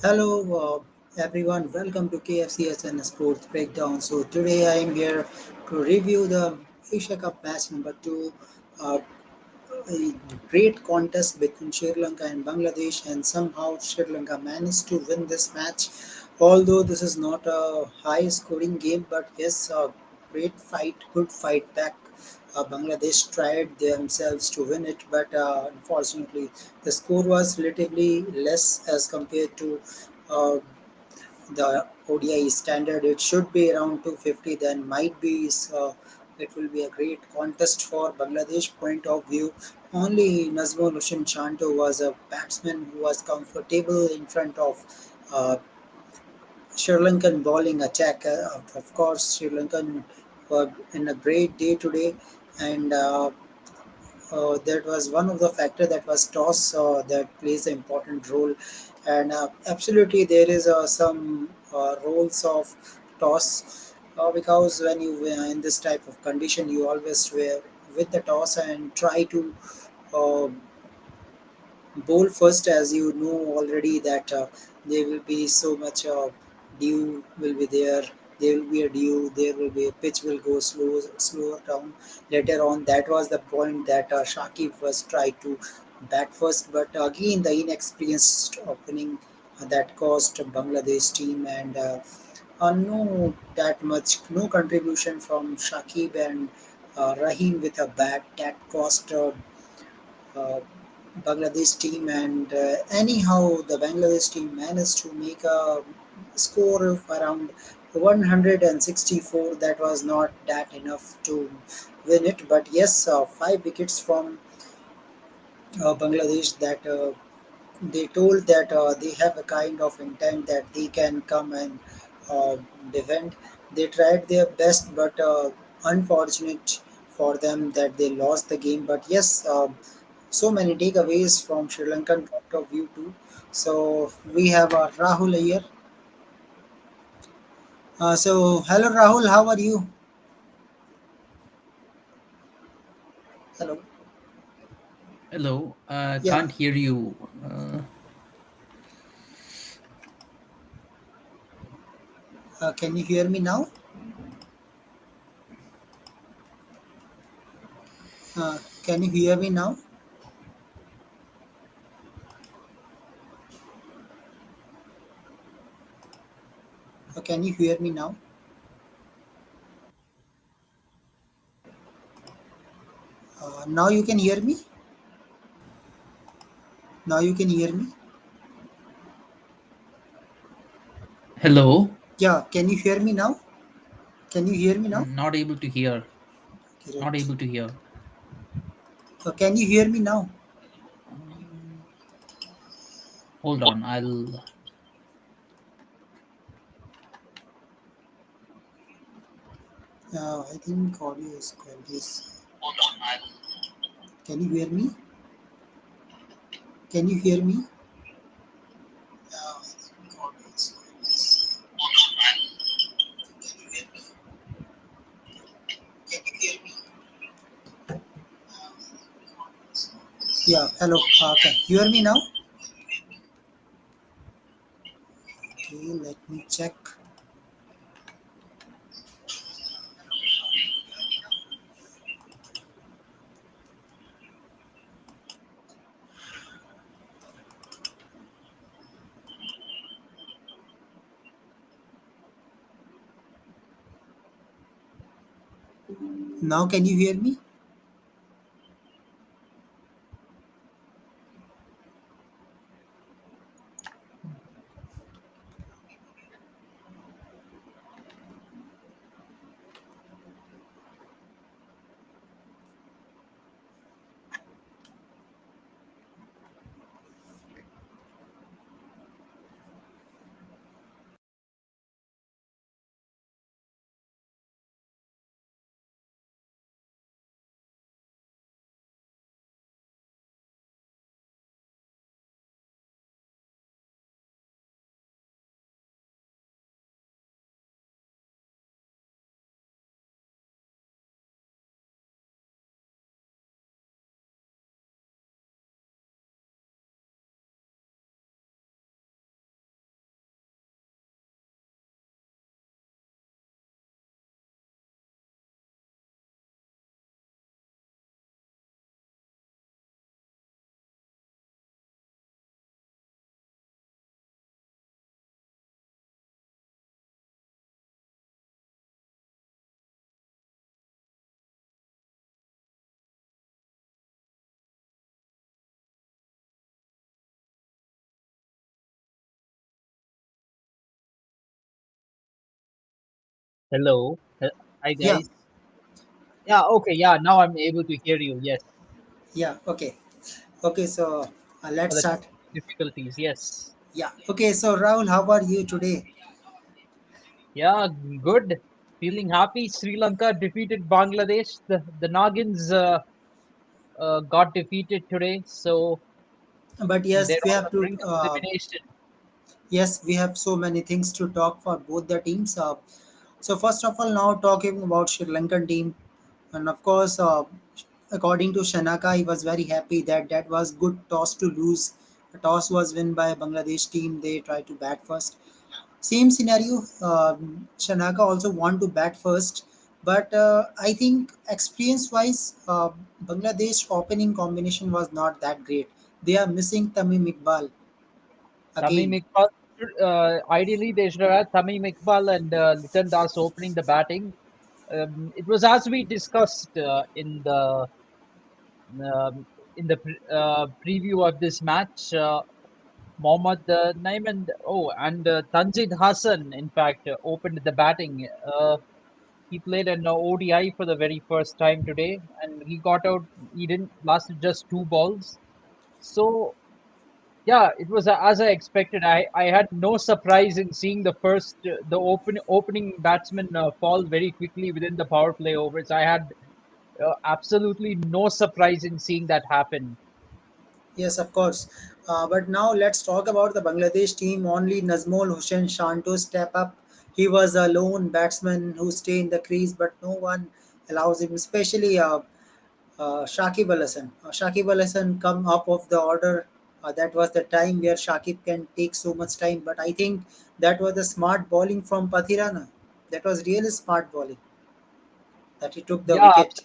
Hello, everyone. Welcome to KFCS and Sports Breakdown. So today I am here to review the Asia Cup match number two. Uh, a great contest between Sri Lanka and Bangladesh, and somehow Sri Lanka managed to win this match. Although this is not a high-scoring game, but yes, a great fight, good fight back. Bangladesh tried themselves to win it, but unfortunately, the score was relatively less as compared to uh, the ODI standard. It should be around 250. Then might be it will be a great contest for Bangladesh point of view. Only Nazmul Hussain Chanto was a batsman who was comfortable in front of uh, Sri Lankan bowling attack. Of course, Sri Lankan were in a great day today, and that was one of the factor that was toss that plays an important role, and absolutely there is some roles of toss because when you in this type of condition you always were with the toss and try to uh, bowl first, as you know already that there will be so much dew will be there. There will be a dew, there will be a pitch will go slower down later on. That was the point that Shakib was tried to bat first, but again the inexperienced opening that caused Bangladesh team, and no that much no contribution from Shakib and Rahim with a bat that cost uh, Bangladesh team, and anyhow, the Bangladesh team managed to make a score of around 164. That was not that enough to win it, but yes, 5 wickets from Bangladesh that they told that they have a kind of intent that they can come and uh, defend. They tried their best, but unfortunate for them that they lost the game. But yes, so many takeaways from Sri Lankan point of view too. So we have Rahul here. So hello Rahul, how are you? Hello. Hello, Yeah. can't hear you. Can you hear me now? Can you hear me now? Can you hear me now? Now you can hear me. Now you can hear me. Hello, Yeah. Can you hear me now? Can you hear me now? not able to hear. Not Great. able to hear. Can you hear me now? Um, Hold on, I'll. I think audio is good. Yes. Can you hear me? Can you hear me? I think audio is good. Yes. Can you hear me? Can you hear me? Yeah. Hello. Can you hear me now? Okay. Let me check. Now can you hear me? Hello. Hi, Yeah, guys. Yeah, okay. Yeah, now I'm able to hear you. Yes. yeah, okay. Okay, so For let's the start. difficulties. Yes. Yeah, okay, so Rahul, how are you today? Yeah, good. Feeling happy. Sri Lanka defeated Bangladesh. The Nagins got defeated today. So But they're yes, we on have the to, brink of elimination. yes, we have so many things to talk for both the teams. So first of all, now talking about Sri Lankan team, and of course, according to Shanaka, he was very happy that that was good toss to lose. The toss was won by Bangladesh team. They tried to bat first. Same scenario. Shanaka also want to bat first, but I think experience-wise, Bangladesh opening combination was not that great. They are missing Tamim Iqbal Tamim again. Iqbal. Ideally, they should have had Tamim Iqbal and Litan Das opening the batting. It was as we discussed um, in the preview of this match. Mohammad Naim and Tanzid Hassan, in fact, opened the batting. He played an ODI for the very first time today, and he got out. He didn't lasted just two balls. So yeah, it was as I expected. I had no surprise in seeing the opening batsman fall very quickly within the power play overs. I had absolutely no surprise in seeing that happen. Yes, of course. But now let's talk about the Bangladesh team. Only Nazmul Hussain Shanto step up. He was a lone batsman who stay in the crease, but no one allows him, especially Shakib Al Hasan. Shakib Al Hasan come up of the order. That was the time where Shakib can take so much time. But I think that was the smart bowling from Pathirana. That was really smart bowling that he took the Yeah, wicket.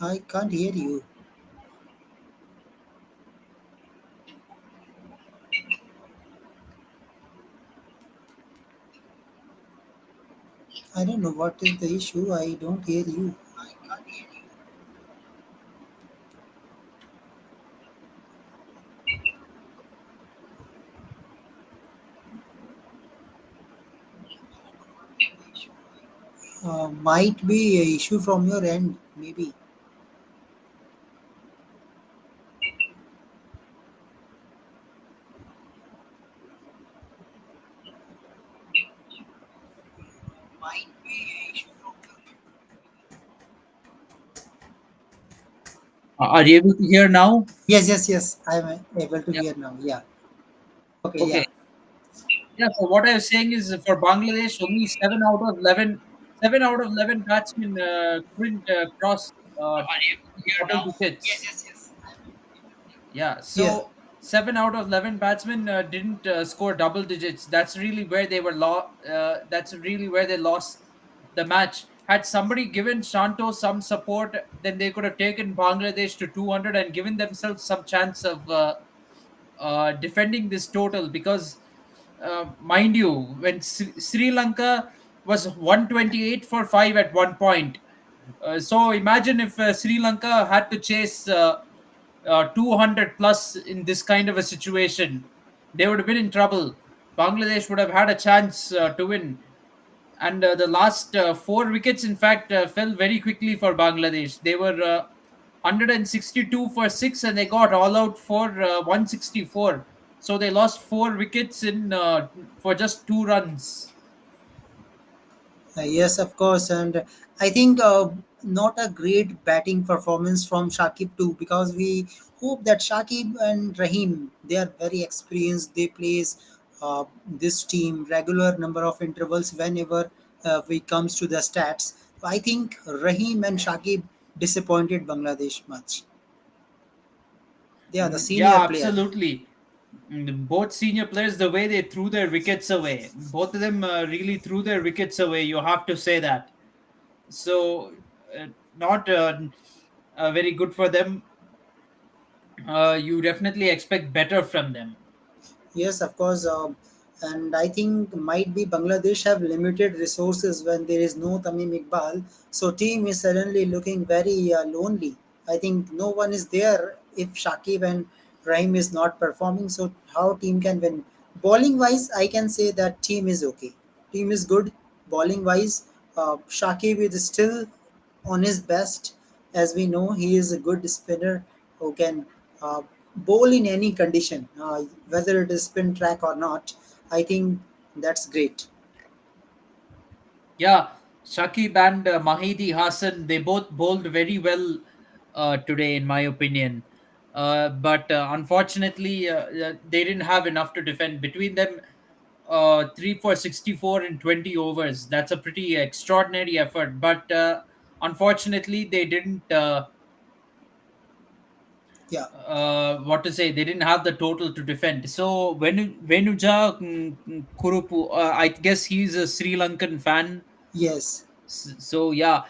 I can't hear you. I don't know what is the issue. I don't hear you. Might be a issue from your end, maybe. Are you able to hear now? Yes, yes, yes. I'm able to Yeah. hear now. Yeah. Okay. Okay. Yeah. Yeah. So what I was saying is for Bangladesh, only 7 out of 11 batsmen couldn't cross double digits. Yeah, Yeah. so 7 out of 11 batsmen didn't score double digits. That's really where they were That's really where they lost the match. Had somebody given Shanto some support, then they could have taken Bangladesh to 200 and given themselves some chance of defending this total. Because, mind you, when Sri Lanka was 128 for 5 at one point, so imagine if Sri Lanka had to chase 200 plus in this kind of a situation, they would have been in trouble. Bangladesh would have had a chance to win. And the last four wickets, in fact, fell very quickly for Bangladesh. They were 162 for six, and they got all out for 164. So they lost four wickets in for just two runs. Yes, of course, and I think not a great batting performance from Shakib too, because we hope that Shakib and Rahim, they are very experienced. They plays this team regular number of intervals whenever we comes to the stats. I think Rahim and Shakib disappointed Bangladesh much. They are the senior Yeah, player. absolutely. Both senior players, the way they threw their wickets away, both of them really threw their wickets away. You have to say that. So, not very good for them. You definitely expect better from them. Yes, of course. And I think might be Bangladesh have limited resources when there is no Tamim Iqbal. So team is suddenly looking very lonely. I think no one is there if Shakib and Rahim is not performing. So how team can win? Bowling wise, I can say that team is okay. Team is good. Bowling wise, Shakib is still on his best. As we know, he is a good spinner who can bowl in any condition, whether it is spin track or not. I think that's great. Yeah, Shakib and Mahidi Hassan, they both bowled very well today, in my opinion. But unfortunately, they didn't have enough to defend. Between them, 3 for 64 in 20 overs. That's a pretty extraordinary effort. But unfortunately, they didn't. Yeah. What to say? They didn't have the total to defend. So Venuja Kurupu, I guess he's a Sri Lankan fan. Yes. So yeah,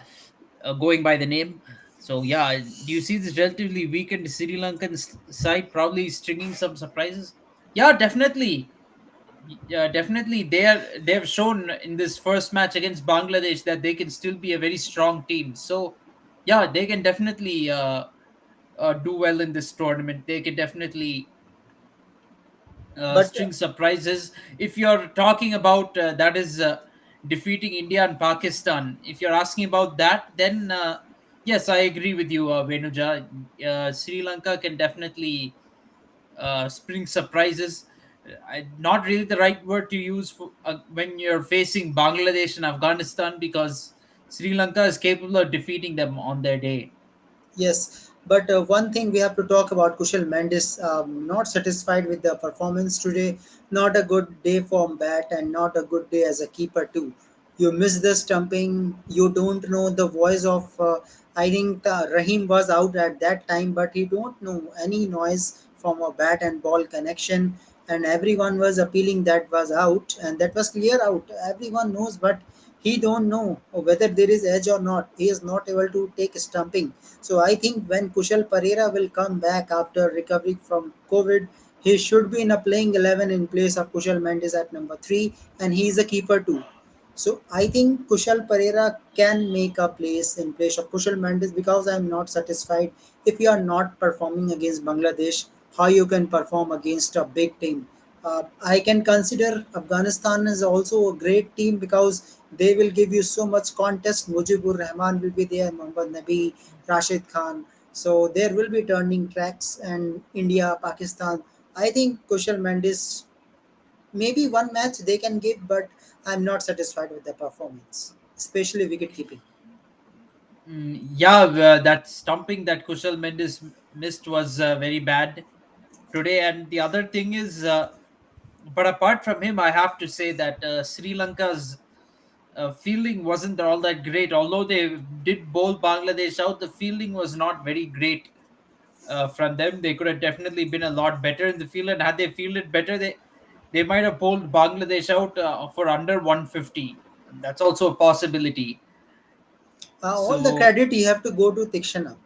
going by the name. So yeah, do you see this relatively weakened Sri Lankan side probably stringing some surprises? Yeah, definitely. Yeah, definitely. They have shown in this first match against Bangladesh that they can still be a very strong team. So yeah, they can definitely do well in this tournament. They can definitely But string surprises. If you're talking about that is defeating India and Pakistan, if you're asking about that, then yes, I agree with you, Venuja. Sri Lanka can definitely spring surprises. Not really the right word to use for, when you're facing Bangladesh and Afghanistan, because Sri Lanka is capable of defeating them on their day. yes, but one thing we have to talk about Kushal Mendes. Not satisfied with the performance today. Not a good day from bat and not a good day as a keeper too. You miss the stumping. You don't know the voice of. I think Rahim was out at that time, but he don't know any noise from a bat and ball connection. And everyone was appealing that was out, and that was clear out. Everyone knows, but he don't know whether there is edge or not. He is not able to take stumping. So I think when Kushal Pereira will come back after recovery from COVID, he should be in a playing 11 in place of Kushal Mendes at number 3, and he is a keeper too. So I think Kushal Pereira can make a place in place of Kushal Mendes, because I am not satisfied if you are not performing against Bangladesh, how you can perform against a big team. I can consider Afghanistan is also a great team because they will give you so much contest. Mujibur Rahman will be there, Muhammad Nabi, Rashid Khan. So there will be turning tracks, and India, Pakistan. I think Kushal Mendes, maybe one match they can give, but I'm not satisfied with the performance, especially wicket keeping. Yeah, that stumping that Kushal Mendes missed was very bad today. And the other thing is, but apart from him, I have to say that Sri Lanka's fielding wasn't all that great. Although they did bowl Bangladesh out, the fielding was not very great from them. They could have definitely been a lot better in the field, and had they fielded better, they might have bowled Bangladesh out for under 150. That's also a possibility. All the So credit you have to go to Tikshana,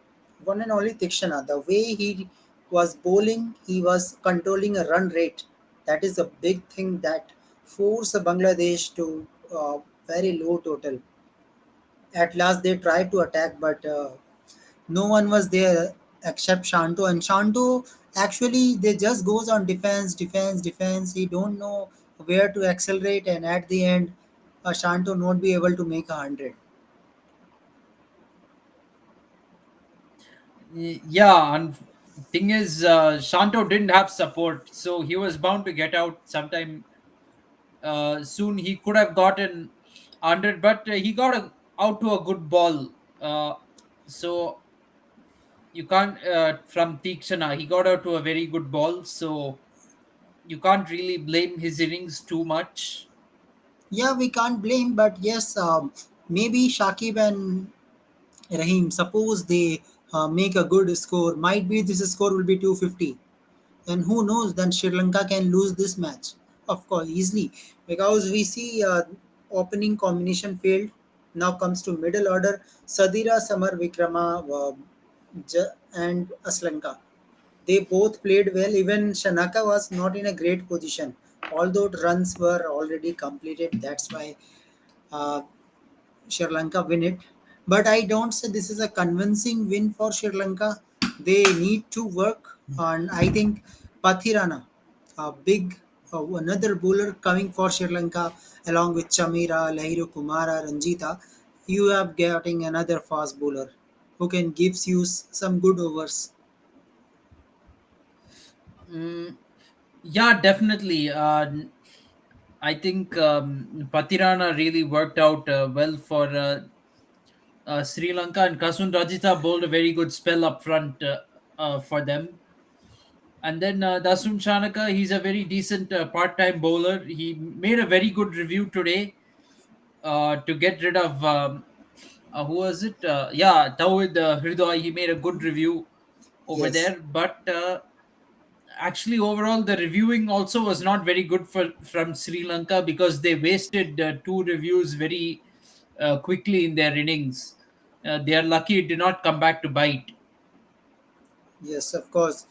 one and only Tikshana. The way he was bowling, he was controlling a run rate. That is a big thing that forced Bangladesh to very low total. At last they tried to attack, but no one was there except Shanto. And Shanto actually they just goes on defense, defense, defense. He don't know where to accelerate, and at the end, Shanto not be able to make 100. yeah, and thing is, Shanto didn't have support, so he was bound to get out sometime soon. He could have gotten. 100, but he got out to a good ball. So you can't from Tikshana. He got out to a very good ball, so you can't really blame his innings too much. Yeah, we can't blame, but yes, maybe Shakib and Rahim, suppose they make a good score, might be this score will be 250. And who knows, then Sri Lanka can lose this match, of course, easily. Because we see opening combination failed. Now comes to middle order, Sadira, Samar, Vikrama, and Aslanka. They both played well. Even Shanaka was not in a great position. Although runs were already completed, that's why uh, Sri Lanka win it. But I don't say this is a convincing win for Sri Lanka. They need to work, and I think Pathirana, a big another bowler coming for Sri Lanka, along with Chamira, Lahiru Kumara, Ranjita. You have getting another fast bowler who can gives you some good overs. Mm, yeah, definitely. I think Patirana really worked out well for Sri Lanka, and Kasun Rajitha bowled a very good spell up front for them. And then Dasun Chanaka, he's a very decent part-time bowler. He made a very good review today to get rid of who was it? Yeah, Tawid Hridoy. He made a good review over Yes, there, but actually overall the reviewing also was not very good for from Sri Lanka because they wasted two reviews very quickly in their innings. They are lucky it did not come back to bite. yes, of course.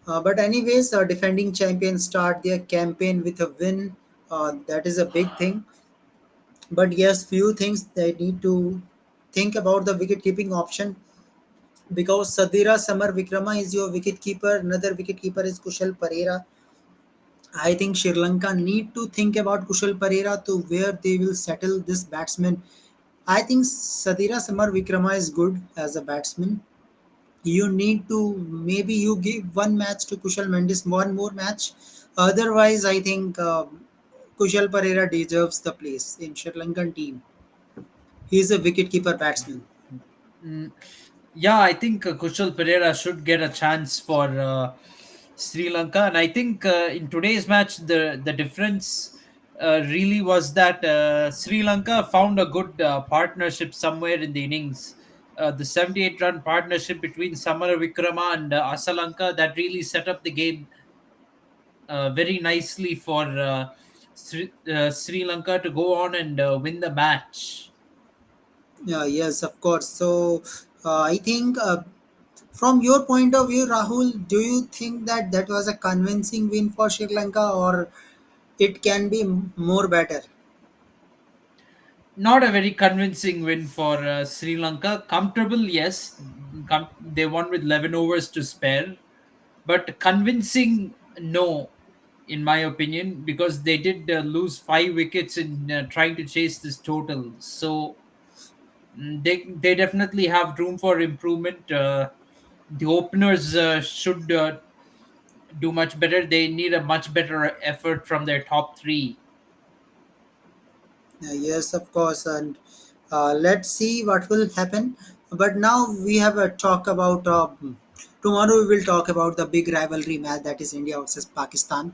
But anyways, defending champions start their campaign with a win. That is a big thing. But yes, few things they need to think about the wicket keeping option, because Sadira Samar Vikrama is your wicket keeper. Another wicket keeper is Kushal Pereira. I think Sri Lanka need to think about Kushal Pereira to where they will settle this batsman. I think Sadira Samar Vikrama is good as a batsman. You need to maybe you give one match to Kushal Mendis, one more match. Otherwise, I think Kushal Pereira deserves the place in Sri Lankan team. He is a wicketkeeper batsman. Mm, yeah, I think Kushal Pereira should get a chance for Sri Lanka, and I think in today's match the difference really was that Sri Lanka found a good partnership somewhere in the innings. The 78 run partnership between Samara Vikrama and Asalanka that really set up the game very nicely for Sri Lanka to go on and win the match. Yeah, yes, of course. So I think from your point of view, Rahul, do you think that that was a convincing win for Sri Lanka, or it can be more better? Not a very convincing win for Sri Lanka. Comfortable, yes. They won with 11 overs to spare. But convincing, no, in my opinion, because they did lose 5 wickets in trying to chase this total. So they definitely have room for improvement. The openers should do much better. They need a much better effort from their top three. Yes, of course, and let's see what will happen. But now we have a talk about tomorrow. We will talk about the big rivalry match, that is India versus Pakistan.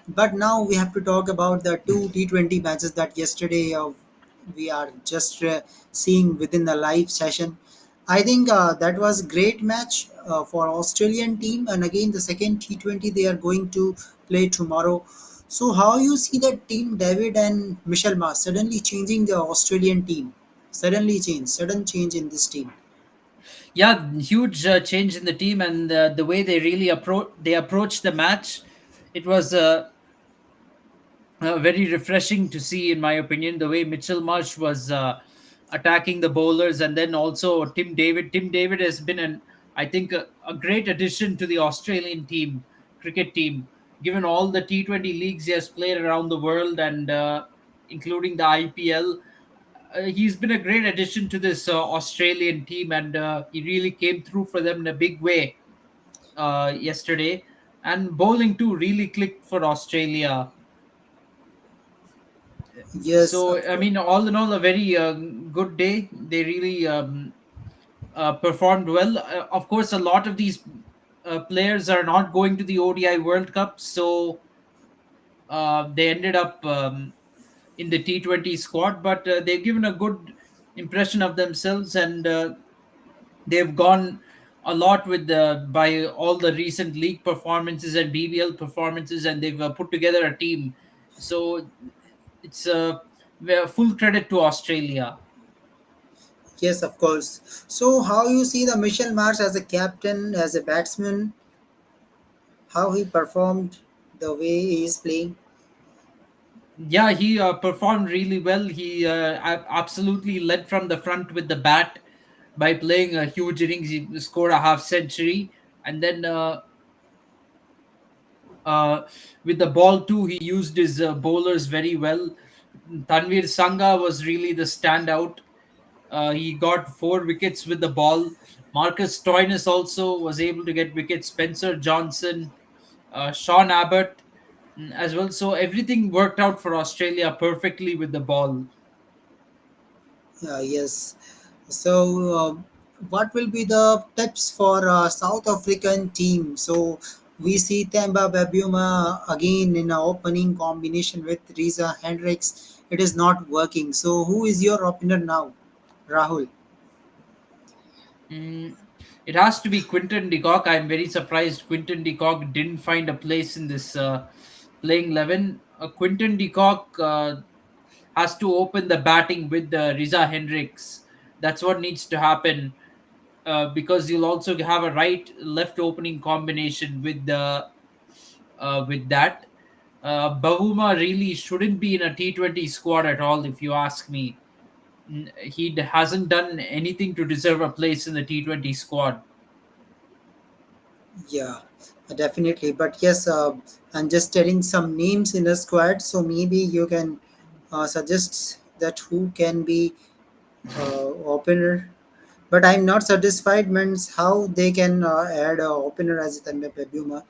But now we have to talk about the two T20 matches that yesterday we are just seeing within the live session. I think that was great match for Australian team, and again the second T20 they are going to play tomorrow. So how you see that team, David and Michel Mas, suddenly changing the Australian team? Sudden change in this team. Yeah, huge change in the team and the way they really approached the match. It was very refreshing to see, in my opinion, the way Mitchell Marsh was attacking the bowlers, and then also Tim David. Tim David has been I think, a great addition to the Australian team, cricket team, given all the T20 leagues he has played around the world and including the IPL. He's been a great addition to this Australian team, and he really came through for them in a big way yesterday. And bowling too really clicked for Australia. Yes, So of I course. mean, all in all, a very good day. They really performed well. Of course, a lot of these players are not going to the ODI World Cup, so they ended up in the T20 squad. But they've given a good impression of themselves, and they've gone a lot with the by all the recent league performances and BBL performances, and they've put together a team. So it's full credit to Australia. Yes, of course. So, how you see the Michel Marsh as a captain, as a batsman, how he performed, the way he is playing? Yeah, he performed really well. He absolutely led from the front with the bat by playing a huge innings. He scored a half century, and then uh, with the ball too, he used his bowlers very well. Tanvir Sangha was really the standout. He got 4 wickets with the ball. Marcus Stoinis also was able to get wickets. Spencer Johnson, Sean Abbott, as well. So everything worked out for Australia perfectly with the ball. Yes. So, what will be the tips for South African team? So, we see Themba Babuma again in an opening combination with Riza Hendricks. It is not working. So, who is your opener now, Rahul? Mm, it has to be Quinton de Kock. I'm very surprised Quinton de Kock didn't find a place in this playing 11. Quinton de Kock has to open the batting with Riza Hendricks. That's what needs to happen, because you'll also have a right left opening combination with that. Bavuma really shouldn't be in a T20 squad at all, if you ask me. He hasn't done anything to deserve a place in the T20 squad. Yeah, definitely. But yes, I'm just telling some names in the squad. So, maybe you can suggest that who can be opener. But I'm not satisfied means how they can add a opener as Tanmay Pebuma.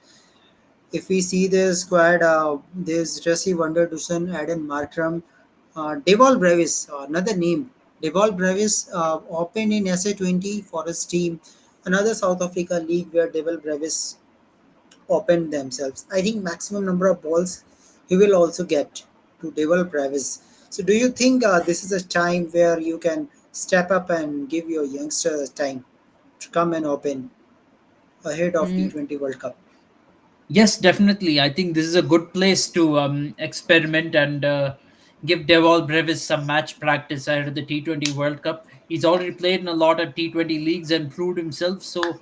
If we see the squad, there's Jesse Wonder Dusan, Adam Markram, Deval Brevis, another name. Deval Brevis opened in SA20 for his team, another South Africa league where Deval Brevis opened themselves. I think maximum number of balls he will also get to Deval Brevis. So, do you think this is a time where you can step up and give your youngsters time to come and open ahead of Mm, T20 World Cup? yes, definitely. I think this is a good place to experiment and give Deval Brevis some match practice ahead of the T20 World Cup. He's already played in a lot of T20 leagues and proved himself, so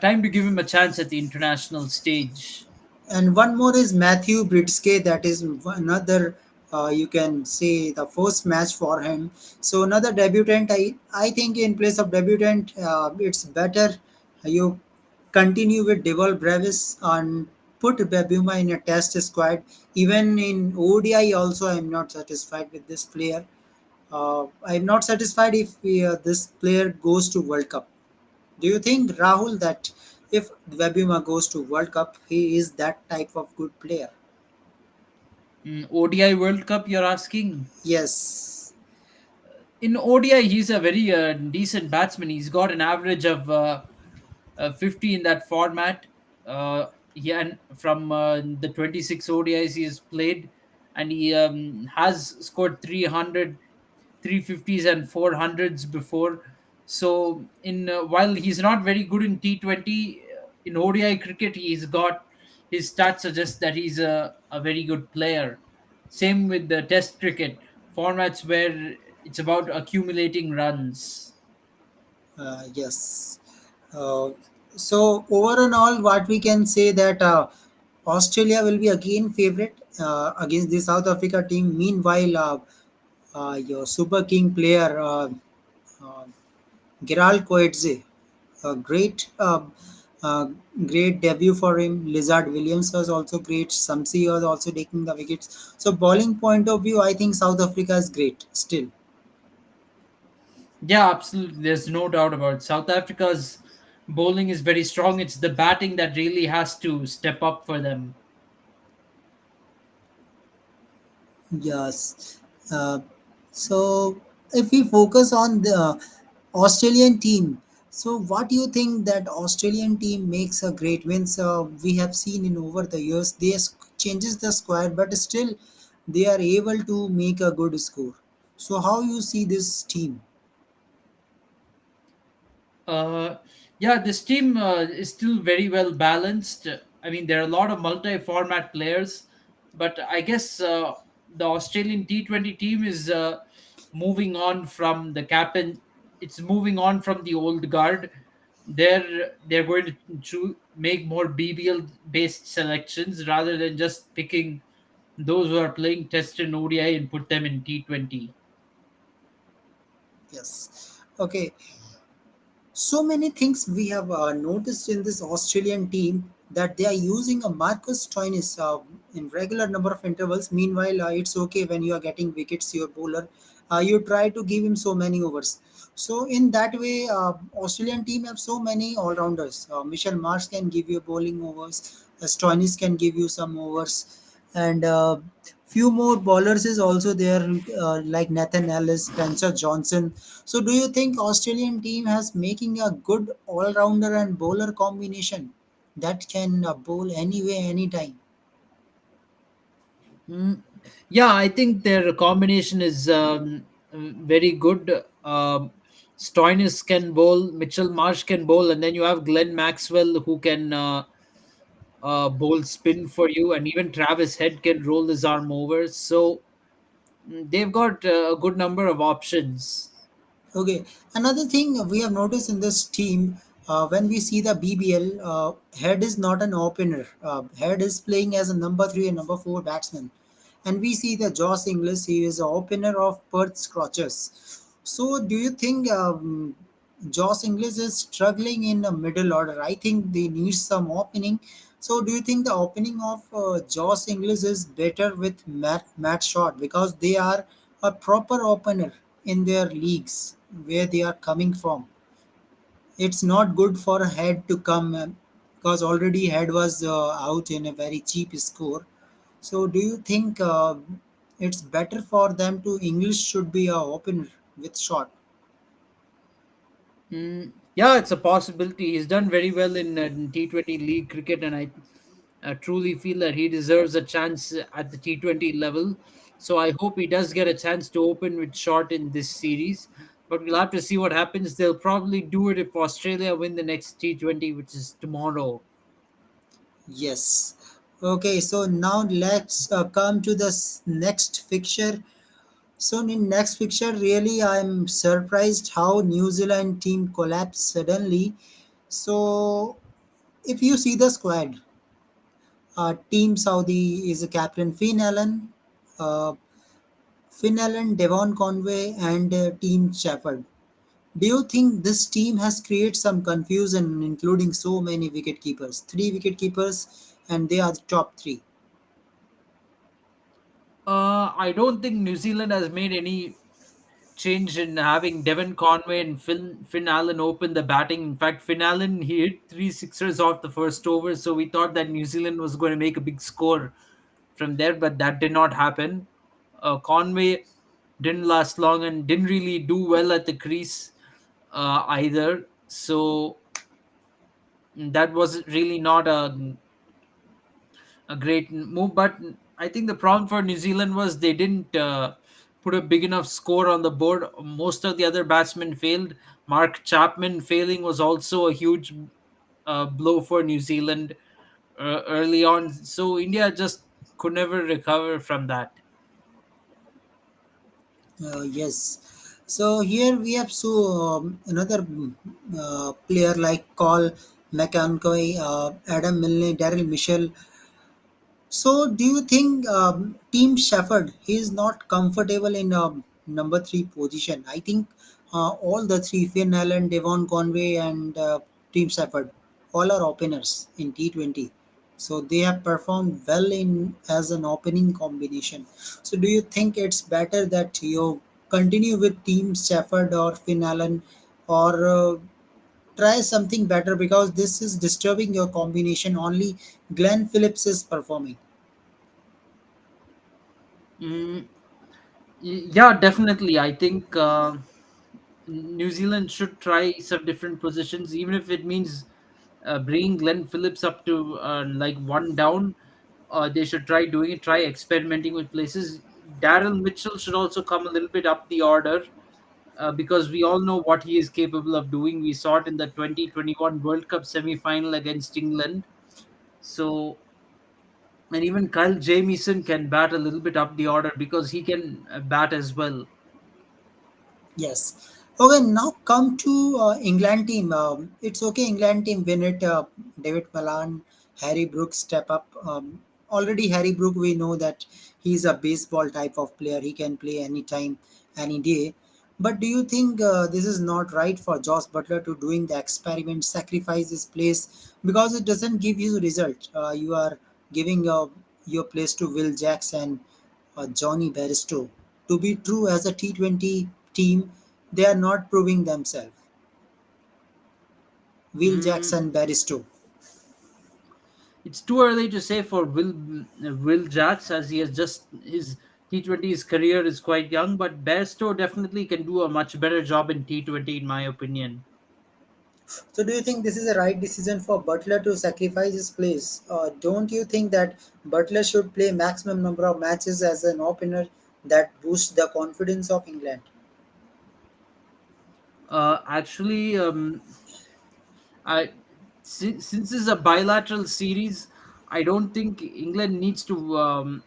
time to give him a chance at the international stage. And one more is Matthew Bridske. That is another, you can say, the first match for him. So another debutant. I think in place of debutant, it's better you continue with Deval Brevis and put Babuma in a test squad. Even in ODI, also I'm not satisfied with this player. I'm not satisfied if this player goes to World Cup. Do you think, Rahul, that if Webuma goes to World Cup, he is that type of good player? ODI World Cup, you're asking? Yes. In ODI, he's a very decent batsman. He's got an average of 50 in that format. Yeah, and from the 26 ODIs he has played, and he has scored 300, 350s, and 400s before. So, in while he's not very good in T20, in ODI cricket, he's got his stats suggest that he's a very good player. Same with the Test cricket formats where it's about accumulating runs. Yes. Uh, so over and all, what we can say that Australia will be again favorite against the South Africa team. Meanwhile, your Super King player uh, Giral Coetzee, a uh, great debut for him. Lizard Williams was also great. Samsi was also taking the wickets. So bowling point of view, I think South Africa is great still. Yeah, absolutely. There's no doubt about it. South Africa's bowling is very strong. It's the batting that really has to step up for them. Yes. Uh, so, if we focus on the Australian team, so what do you think that Australian team makes a great wins? We have seen in over the years they changes the squad, but still they are able to make a good score. So, how you see this team? Uh, yeah, this team is still very well balanced. I mean, there are a lot of multi-format players, but I guess the Australian T20 team is moving on from the captain. It's moving on from the old guard. They're going to make more BBL based selections rather than just picking those who are playing Test and ODI and put them in T20. Yes. Okay. So many things we have noticed in this Australian team that they are using a Marcus Stoinis in regular number of intervals. Meanwhile, it's okay when you are getting wickets, your bowler, you try to give him so many overs. So in that way, Australian team have so many all rounders. Michel Marsh can give you bowling overs. Stoinis can give you some overs, and few more bowlers is also there like Nathan Ellis, Spencer Johnson. So do you think Australian team has making a good all-rounder and bowler combination that can bowl anyway anytime? Mm, yeah, I think their combination is very good. Stoinis can bowl, Mitchell Marsh can bowl, and then you have Glenn Maxwell who can bowl spin for you, and even Travis Head can roll his arm over. So they've got a good number of options. Okay, another thing we have noticed in this team when we see the BBL, Head is not an opener. Head is playing as a number three and number four batsman, and we see the Josh Inglis. He is a opener of Perth Scorchers. So, do you think Josh Inglis is struggling in the middle order? I think they need some opening. So, do you think the opening of Josh Inglis is better with Matt Short because they are a proper opener in their leagues where they are coming from? It's not good for Head to come because already Head was out in a very cheap score. So, do you think it's better for them to English should be a opener with Short? Yeah, it's a possibility. He's done very well in T20 league cricket, and I truly feel that he deserves a chance at the T20 level. So I hope he does get a chance to open with short in this series. But we'll have to see what happens. They'll probably do it if Australia win the next T20, which is tomorrow. Yes. Okay, so now let's come to the next fixture. So in next fixture, really I'm surprised how New Zealand team collapsed suddenly. So if you see the squad, Team Saudi is a captain uh, Finn Allen, Devon Conway, and Team Shepherd. Do you think this team has created some confusion, including so many wicket keepers? Three wicket keepers, and they are the top three. I don't think New Zealand has made any change in having Devon Conway and Finn Allen open the batting. In fact, Finn Allen he hit three sixers off the first over, so we thought that New Zealand was going to make a big score from there, but that did not happen. Conway didn't last long and didn't really do well at the crease either. So that was really not a great move. But I think the problem for New Zealand was they didn't put a big enough score on the board. Most of the other batsmen failed. Mark Chapman failing was also a huge blow for New Zealand early on. So India just could never recover from that. Yes. So here we have another player like Cole McConaughey, Adam Milne, Daryl Mitchell. So, do you think Team Shepherd he is not comfortable in number three position? I think all the three Finn Allen, Devon Conway, and Team Shepherd all are openers in T20. So they have performed well in as an opening combination. So, do you think it's better that you continue with Team Shepherd or Finn Allen, or try something better because this is disturbing your combination? Only Glenn Phillips is performing. Mm, Yeah, definitely. I think New Zealand should try some different positions, even if it means bringing Glenn Phillips up to like one down. They should try doing it, try experimenting with places. Daryl Mitchell should also come a little bit up the order, because we all know what he is capable of doing. We saw it in the 2021 World Cup semi final against England. So, and even Kyle Jamieson can bat a little bit up the order because he can bat as well. Yes. Okay, now come to England team. It's okay, England team win it. David Malan, Harry Brooks step up. Already Harry Brook, we know that he's a baseball type of player. He can play anytime, any day. But do you think this is not right for Josh Butler to doing the experiment, sacrifice his place because it doesn't give you result? You are giving your place to Will Jackson, Johnny Barristo. To be true as a T20 team, they are not proving themselves. Will Mm, Jackson, Barristo. it's too early to say for Will Jacks, as he has just his T20's career is quite young, but Bairstow definitely can do a much better job in T20 in my opinion. So, do you think this is a right decision for Butler to sacrifice his place? Don't you think that Butler should play maximum number of matches as an opener that boosts the confidence of England? Actually, I since this is a bilateral series, I don't think England needs to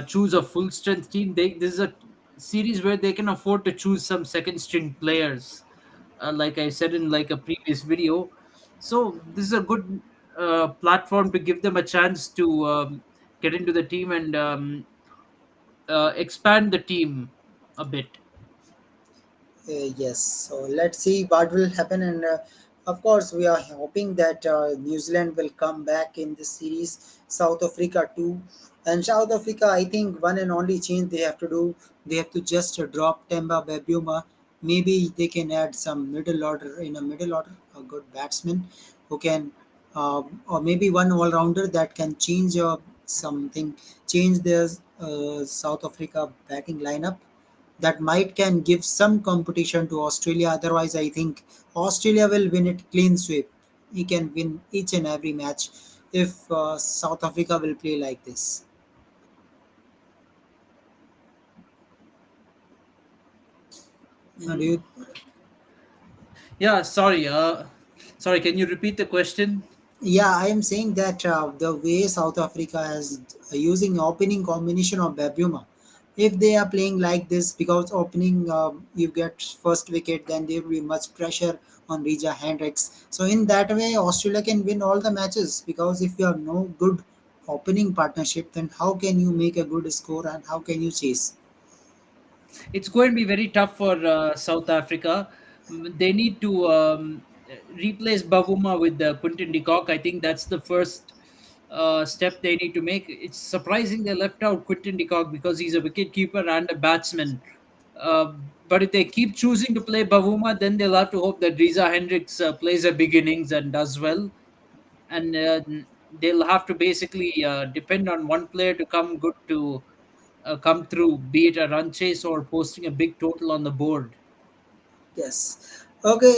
choose a full strength team. This is a series where they can afford to choose some second string players, like I said in like a previous video. So this is a good platform to give them a chance to get into the team and expand the team a bit. Yes, so let's see what will happen, and of course, we are hoping that New Zealand will come back in this series. South Africa too, and South Africa, I think one and only change they have to do, they have to just drop Temba Babuma. Maybe they can add some middle order in a middle order, a good batsman who can, or maybe one all rounder that can change something, change their South Africa batting lineup that might can give some competition to Australia. Otherwise, I think Australia will win it clean sweep. He can win each and every match if South Africa will play like this. Do Mm. you? Yeah, sorry. Sorry. Can you repeat the question? Yeah, I am saying that the way South Africa is using opening combination of Babuma, if they are playing like this, because opening you get first wicket, then there will be much pressure on Rija Hendricks. So in that way, Australia can win all the matches because if you have no good opening partnership, then how can you make a good score and how can you chase? It's going to be very tough for South Africa. They need to replace Bavuma with Quinton de Kock. I think that's the first step they need to make. It's surprising they left out Quinton de Kock because he's a wicket keeper and a batsman. Uh, but if they keep choosing to play Bavuma, then they'll have to hope that Riza Hendricks plays a big innings and does well. And they'll have to basically depend on one player to come good to come through, be it a run chase or posting a big total on the board. Yes. Okay.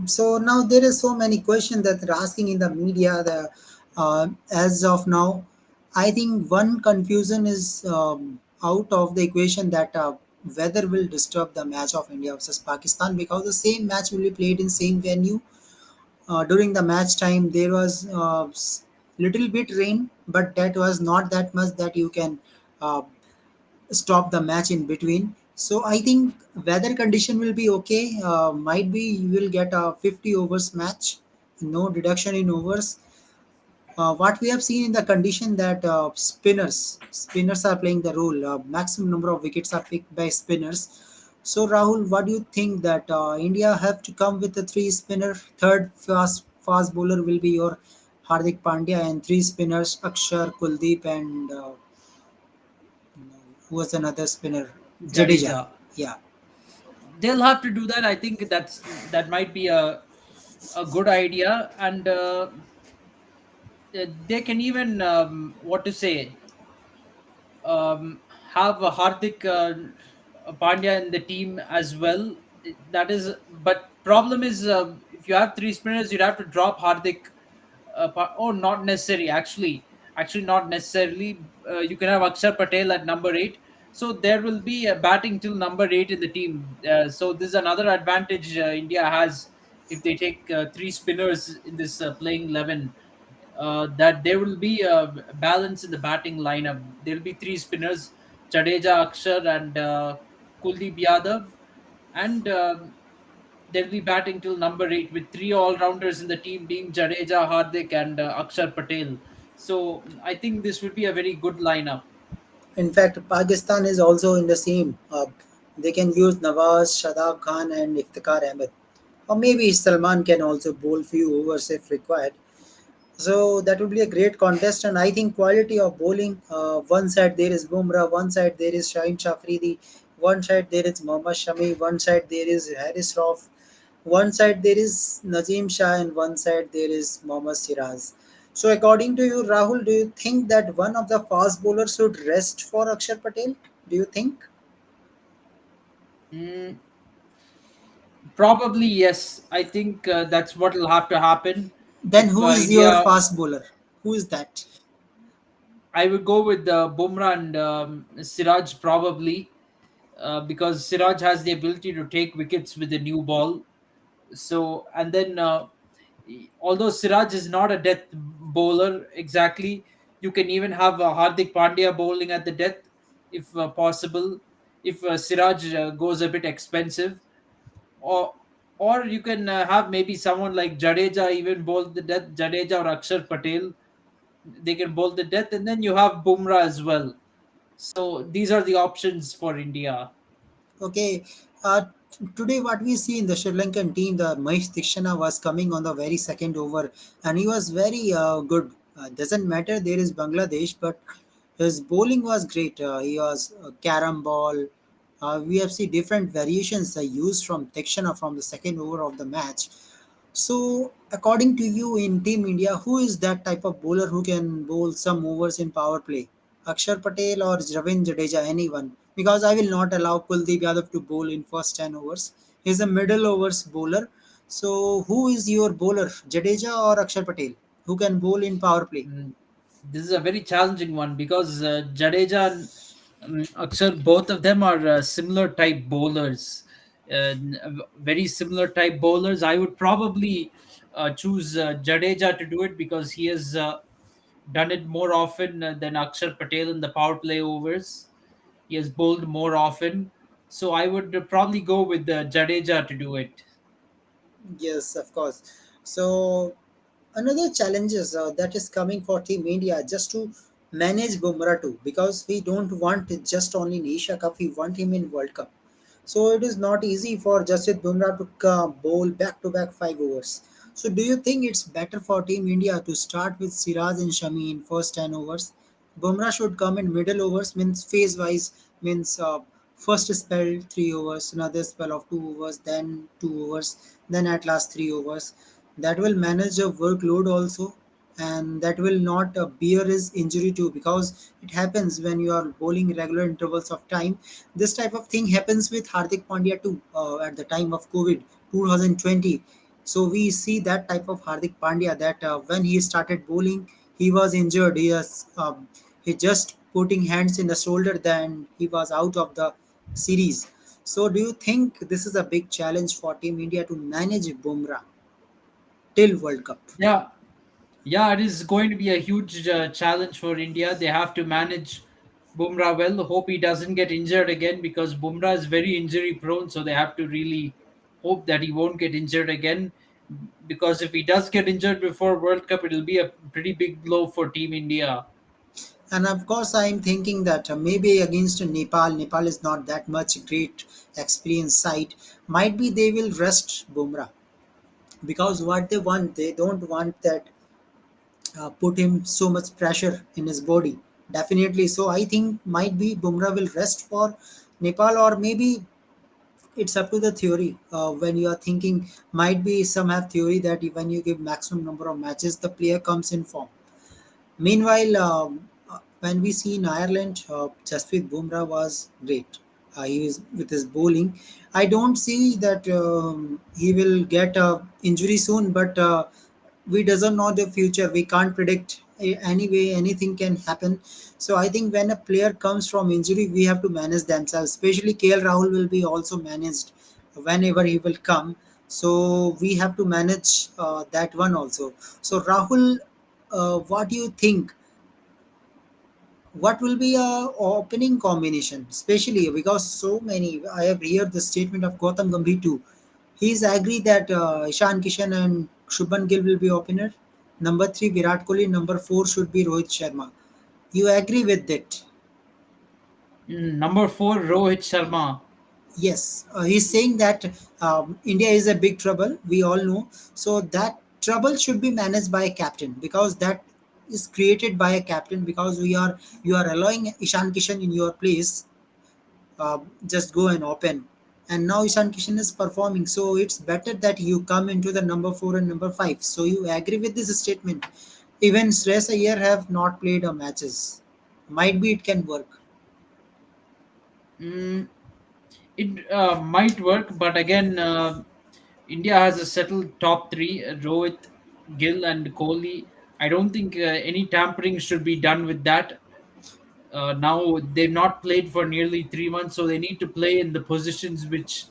So now there is so many questions that they're asking in the media. As of now, I think one confusion is out of the equation that weather will disturb the match of India versus Pakistan because the same match will be played in same venue. During the match time, there was little bit rain, but that was not that much that you can uh, stop the match in between. So I think weather condition will be okay. Might be you will get a 50 overs match, no deduction in overs. What we have seen in the condition that spinners are playing the role. Maximum number of wickets are picked by spinners. So Rahul, what do you think that India have to come with a three spinner? Third fast bowler will be your Hardik Pandya and three spinners Akshar, Kuldeep, and who was another spinner? Jadeja. Jadeja. Yeah. They'll have to do that. I think that might be a good idea, and they can even what to say. have a Hardik Pandya in the team as well. That is, but problem is, if you have three spinners, you'd have to drop Hardik. Oh, not necessary. Actually, not necessarily. You can have Akshar Patel at number eight. So there will be a batting till number eight in the team. So this is another advantage India has if they take three spinners in this playing 11. That there will be a balance in the batting lineup. There will be three spinners: Jadeja, Akshar, and Kuldeep Yadav, and they'll be batting till number eight with three all-rounders in the team being Jadeja, Hardik, and Akshar Patel. So I think this would be a very good lineup. In fact, Pakistan is also in the same. They can use Nawaz, Shadab Khan, and Iftikhar Ahmed. Or maybe Salman can also bowl few overs if required. So that would be a great contest, and I think quality of bowling. One side there is Bumrah, one side there is Shaheen Shafridi, one side there is Mohammad Shami, one side there is Harris Rauf, one side there is Nazim Shah, and one side there is Mohammad Siraz. So according to you, Rahul, do you think that one of the fast bowlers should rest for Akshar Patel? Do you think? Mm, probably yes. I think that's what will have to happen Then if who is your India. fast bowler? Who is that? I would go with Bumrah and Siraj probably because Siraj has the ability to take wickets with the new ball. So and then although Siraj is not a death bowler exactly, you can even have Hardik Pandya bowling at the death if possible. If Siraj goes a bit expensive, or you can have maybe someone like Jadeja even bowl the death. Jadeja or Akshar Patel, they can bowl the death, and then you have Bumrah as well. So these are the options for India. Okay. Today, what we see in the Sri Lankan team, the Mahesh Dikshana was coming on the very second over, and he was very good. Doesn't matter there is Bangladesh, but his bowling was great. He was carom ball. We have seen different variations used from Dikshana from the second over of the match. So, according to you in Team India, who is that type of bowler who can bowl some overs in power play? Akshar Patel or Ravindra Jadeja, anyone? Because I will not allow Kuldeep Yadav to bowl in first 10 overs. He's a middle overs bowler. So, who is your bowler, Jadeja or Akshar Patel, who can bowl in power play? Mm, this is a very challenging one because Jadeja and Akshar, both of them are similar type bowlers. Very similar type bowlers. I would probably choose Jadeja to do it because he has done it more often than Akshar Patel in the power play overs. He has bowled more often. So I would probably go with Jadeja to do it. Yes, of course. So another challenges that is coming for Team India just to manage Bumrah too, because we don't want it just only in Asia Cup, we want him in World Cup. So it is not easy for Jasprit Bumrah to bowl back to back 5 overs. So do you think it's better for Team India to start with Siraj and Shami in first 10 overs? Bumrah should come in middle overs, means phase wise, means first spell 3 overs, another spell of 2 overs, then 2 overs, then at last 3 overs. That will manage the workload also, and that will not bear his injury too, because it happens when you are bowling regular intervals of time. This type of thing happens with Hardik Pandya too at the time of COVID 2020. So we see that type of Hardik Pandya that when he started bowling, he was injured. He just putting hands in the shoulder, then he was out of the series. So do you think this is a big challenge for Team India to manage Bumrah till World Cup? Yeah, yeah, it is going to be a huge challenge for India. They have to manage Bumrah well. Hope he doesn't get injured again because Bumrah is very injury prone. So they have to really hope that he won't get injured again. Because if he does get injured before World Cup, it'll be a pretty big blow for Team India. And of course, I'm thinking that maybe against Nepal, Nepal is not that much great experience side. Might be they will rest Bumrah, because what they want, they don't want that put him so much pressure in his body. Definitely. So I think might be Bumrah will rest for Nepal, or maybe it's up to the theory. When you are thinking, might be some have theory that when you give maximum number of matches, the player comes in form. Meanwhile, when we see in Ireland, Jasprit Bumrah was great. He is with his bowling. I don't see that he will get a injury soon, but we doesn't know the future. We can't predict. Anyway, anything can happen. So I think when a player comes from injury, we have to manage themselves. Especially KL Rahul will be also managed whenever he will come. So we have to manage that one also. So Rahul, what do you think? What will be a opening combination, especially because so many? I have heard the statement of Gautam Gambhir too. He's agreed that Ishan Kishan and Shubman Gill will be opener. Number three, Virat Kohli. Number four should be Rohit Sharma. You agree with that? Number four, Rohit Sharma. Yes. He's saying that India is a big trouble. We all know. So that trouble should be managed by a captain because that is created by a captain because you are allowing Ishan Kishan in your place, just go and open. And now Ishan Kishan is performing, so it's better that you come into the number four and number five. So you agree with this statement? Even Shreyas Iyer have not played a matches. Might be it can work. Mm, it might work, but again, India has a settled top three: Rohit, Gill, and Kohli. I don't think any tampering should be done with that. Now they've not played for nearly 3 months, so they need to play in the positions which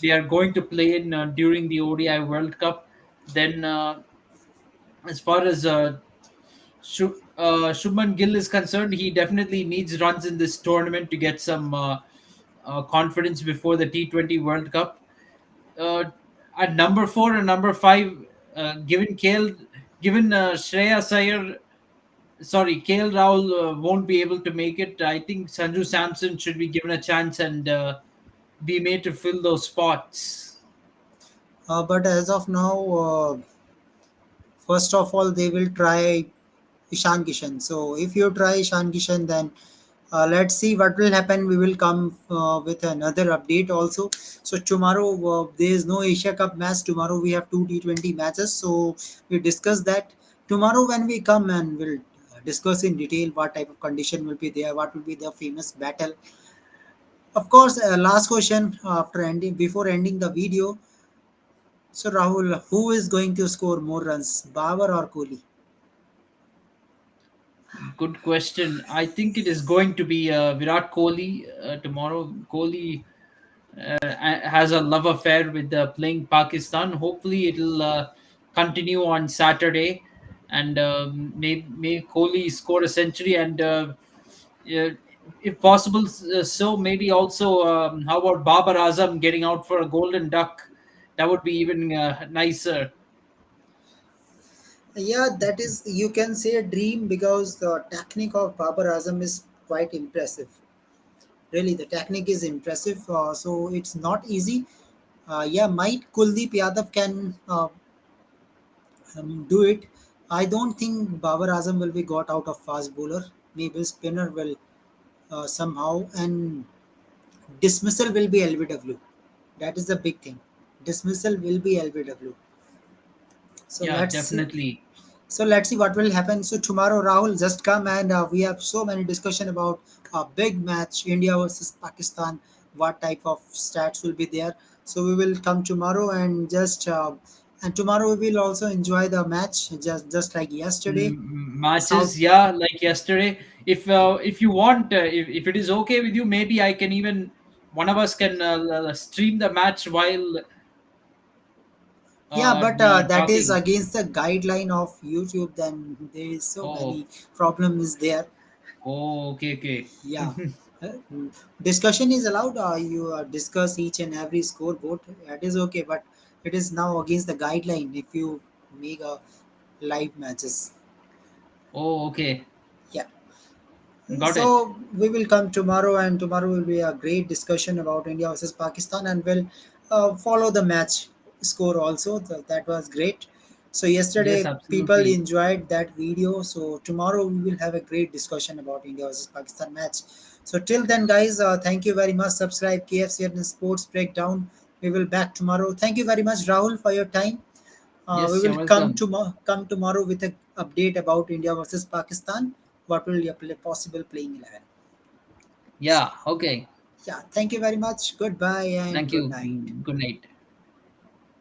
they are going to play in during the ODI World Cup. Then, as far as Shubman Gill is concerned, he definitely needs runs in this tournament to get some confidence before the T20 World Cup. Uh, at number four and number five, given Shreya Iyer, sorry, KL Rahul won't be able to make it. I think Sanju Samson should be given a chance and be made to fill those spots. But as of now, first of all, they will try Ishan Kishan. So if you try Ishan Kishan, then let's see what will happen. We will come with another update also. So tomorrow there is no Asia Cup match. Tomorrow we have two T20 matches. So we discuss that tomorrow when we come, and we'll discuss in detail what type of condition will be there, what will be the famous battle. Of course, last question after ending before ending the video. So Rahul, who is going to score more runs, Babar or Kohli? Good question. I think it is going to be Virat Kohli tomorrow. Kohli has a love affair with playing Pakistan. Hopefully, it'll continue on Saturday, and may Kohli score a century, and yeah, if possible, so maybe also how about Babar Azam getting out for a golden duck? That would be even nicer. Yeah, that is, you can say a dream because the technique of Babar Azam is quite impressive. Really, the technique is impressive. So it's not easy. Yeah, might Kuldeep Yadav can do it. I don't think Babar Azam will be got out of fast bowler. Maybe spinner will somehow, and dismissal will be LBW. That is the big thing. Dismissal will be LBW. So Yeah, let's see. definitely. So let's see what will happen. So tomorrow, Rahul, just come and we have so many discussion about a big match, India versus Pakistan. What type of stats will be there? So we will come tomorrow and just and tomorrow we will also enjoy the match just like yesterday. South. Matches, yeah, like yesterday. If you want, if it is okay with you, maybe I can even one of us can stream the match while Yeah, but that is talking. against the guideline of YouTube. Then there is so Oh, many problems there. oh, okay, okay. Yeah. Discussion is allowed. You discuss each and every scoreboard. That is okay, but it is now against the guideline if you make a live matches. Oh, okay. Yeah. Got it. So we will come tomorrow, and tomorrow will be a great discussion about India versus Pakistan, and we'll follow the match score also. That was great. So Yes, yesterday people absolutely. enjoyed that video. So tomorrow we will have a great discussion about India versus Pakistan match. So till then, guys, thank you very much. Subscribe KFC Sports Breakdown. We will back tomorrow. Thank you very much, Rahul, for your time. We Yes, you're will come welcome. come tomorrow with an update about India versus Pakistan. what will your possible playing 11. So Yeah. Okay. yeah, thank you very much. Goodbye and Thank good you. night. Good night.